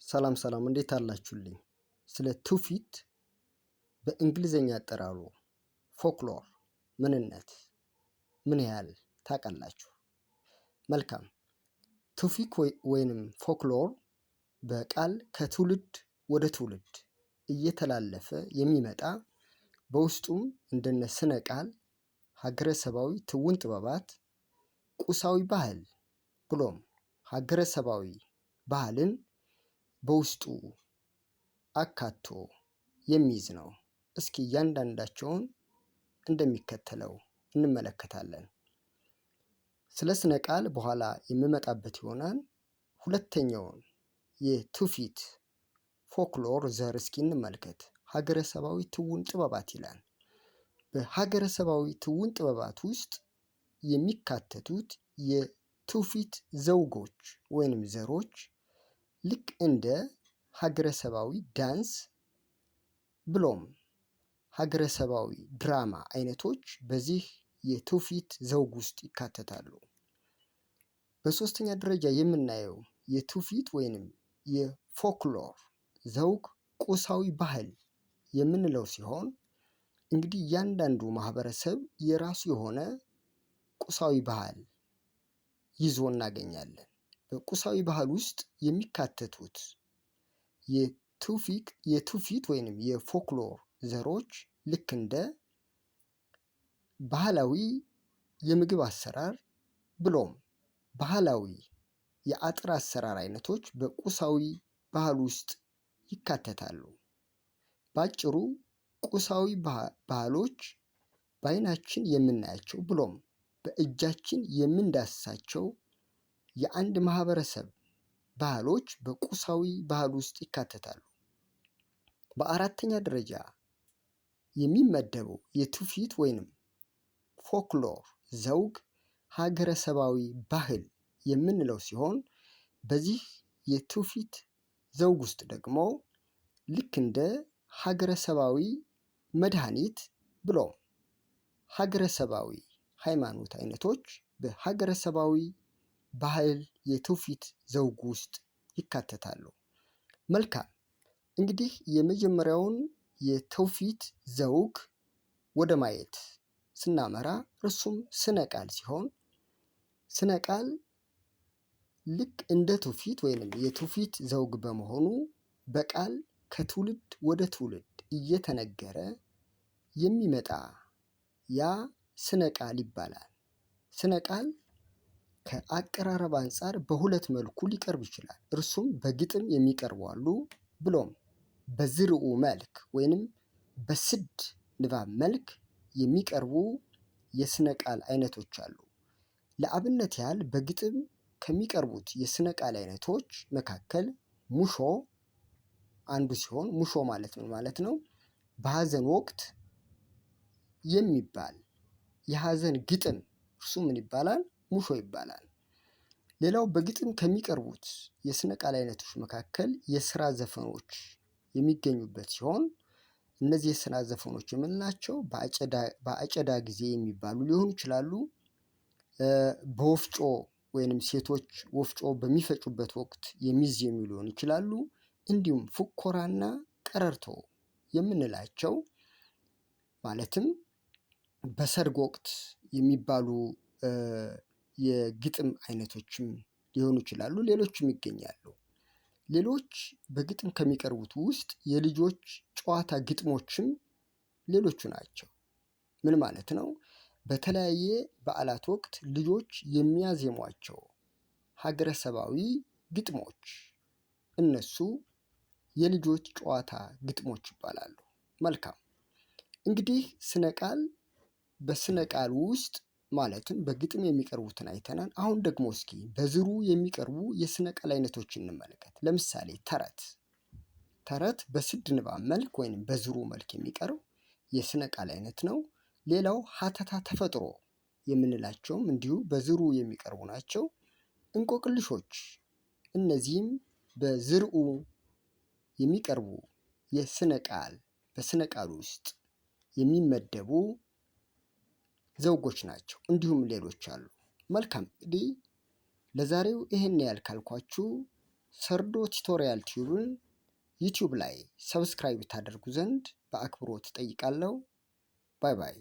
ሰላም ሰላም እንዴት አላችሁልኝ? ስለ ትውፊት በእንግሊዘኛ አጠራሩ ፎክሎር ምንነት ምን ያህል ታውቃላችሁ? መልካም። ትውፊት ወይንም ፎክሎር በቃል ከትውልድ ወደ ትውልድ እየተላለፈ የሚመጣ በውስጡም እንደነ ስነ ቃል፣ ሀገረሰባዊ ትውን ጥበባት፣ ቁሳዊ ባህል ብሎም ሀገረሰባዊ ባህልን በውስጡ አካቶ የሚይዝ ነው። እስኪ እያንዳንዳቸውን እንደሚከተለው እንመለከታለን። ስለ ስነ ቃል በኋላ የምመጣበት ይሆናል። ሁለተኛውን የትውፊት ፎክሎር ዘር እስኪ እንመልከት። ሀገረሰባዊ ትውን ጥበባት ይላል። በሀገረሰባዊ ትውን ጥበባት ውስጥ የሚካተቱት የትውፊት ዘውጎች ወይንም ዘሮች ልክ እንደ ሀገረሰባዊ ዳንስ ብሎም ሀገረሰባዊ ድራማ አይነቶች በዚህ የትውፊት ዘውግ ውስጥ ይካተታሉ። በሶስተኛ ደረጃ የምናየው የትውፊት ወይንም የፎክሎር ዘውግ ቁሳዊ ባህል የምንለው ሲሆን እንግዲህ እያንዳንዱ ማህበረሰብ የራሱ የሆነ ቁሳዊ ባህል ይዞ እናገኛለን። በቁሳዊ ባህል ውስጥ የሚካተቱት የትውፊት ወይንም የፎክሎር ዘሮች ልክ እንደ ባህላዊ የምግብ አሰራር ብሎም ባህላዊ የአጥር አሰራር አይነቶች በቁሳዊ ባህል ውስጥ ይካተታሉ። ባጭሩ ቁሳዊ ባህሎች በአይናችን የምናያቸው ብሎም በእጃችን የምንዳስሳቸው የአንድ ማህበረሰብ ባህሎች በቁሳዊ ባህል ውስጥ ይካተታሉ። በአራተኛ ደረጃ የሚመደበው የትውፊት ወይንም ፎክሎር ዘውግ ሀገረሰባዊ ባህል የምንለው ሲሆን በዚህ የትውፊት ዘውግ ውስጥ ደግሞ ልክ እንደ ሀገረሰባዊ መድኃኒት ብሎም ሀገረሰባዊ ሃይማኖት አይነቶች በሀገረሰባዊ ባህል የትውፊት ዘውግ ውስጥ ይካተታሉ። መልካም። እንግዲህ የመጀመሪያውን የትውፊት ዘውግ ወደ ማየት ስናመራ እርሱም ስነ ቃል ሲሆን ስነ ቃል ልክ እንደ ትውፊት ወይንም የትውፊት ዘውግ በመሆኑ በቃል ከትውልድ ወደ ትውልድ እየተነገረ የሚመጣ ያ ስነ ቃል ይባላል። ስነ ቃል ከአቀራረብ አንፃር በሁለት መልኩ ሊቀርብ ይችላል። እርሱም በግጥም የሚቀርቡ አሉ፣ ብሎም በዝርኡ መልክ ወይንም በስድ ንባብ መልክ የሚቀርቡ የስነ ቃል አይነቶች አሉ። ለአብነት ያህል በግጥም ከሚቀርቡት የስነ ቃል አይነቶች መካከል ሙሾ አንዱ ሲሆን ሙሾ ማለት ምን ማለት ነው? በሀዘን ወቅት የሚባል የሀዘን ግጥም እርሱ ምን ይባላል? ሙሾ ይባላል። ሌላው በግጥም ከሚቀርቡት የስነ ቃል አይነቶች መካከል የስራ ዘፈኖች የሚገኙበት ሲሆን እነዚህ የስራ ዘፈኖች የምንላቸው በአጨዳ ጊዜ የሚባሉ ሊሆኑ ይችላሉ። በወፍጮ ወይንም ሴቶች ወፍጮ በሚፈጩበት ወቅት የሚዜሙ ሊሆኑ ይችላሉ። እንዲሁም ፉኮራና ቀረርቶ የምንላቸው ማለትም በሰርግ ወቅት የሚባሉ የግጥም አይነቶችም ሊሆኑ ይችላሉ። ሌሎችም ይገኛሉ። ሌሎች በግጥም ከሚቀርቡት ውስጥ የልጆች ጨዋታ ግጥሞችም ሌሎቹ ናቸው። ምን ማለት ነው? በተለያየ በዓላት ወቅት ልጆች የሚያዜሟቸው ሀገረሰባዊ ግጥሞች እነሱ የልጆች ጨዋታ ግጥሞች ይባላሉ። መልካም። እንግዲህ ስነ ቃል በስነ ቃል ውስጥ ማለትም በግጥም የሚቀርቡትን አይተናል። አሁን ደግሞ እስኪ በዝሩ የሚቀርቡ የስነ ቃል አይነቶችን እንመለከት። ለምሳሌ ተረት በስድ ንባብ መልክ ወይንም በዝሩ መልክ የሚቀርብ የስነ ቃል አይነት ነው። ሌላው ሀተታ ተፈጥሮ የምንላቸውም እንዲሁ በዝሩ የሚቀርቡ ናቸው። እንቆቅልሾች እነዚህም በዝርኡ የሚቀርቡ በስነ ቃል ውስጥ የሚመደቡ ዘውጎች ናቸው። እንዲሁም ሌሎች አሉ። መልካም። እንግዲህ ለዛሬው ይሄን ያህል ካልኳችሁ ሰርዶ ቲቶሪያል ቲዩብን ዩቲዩብ ላይ ሰብስክራይብ ታደርጉ ዘንድ በአክብሮት ጠይቃለሁ። ባይ ባይ።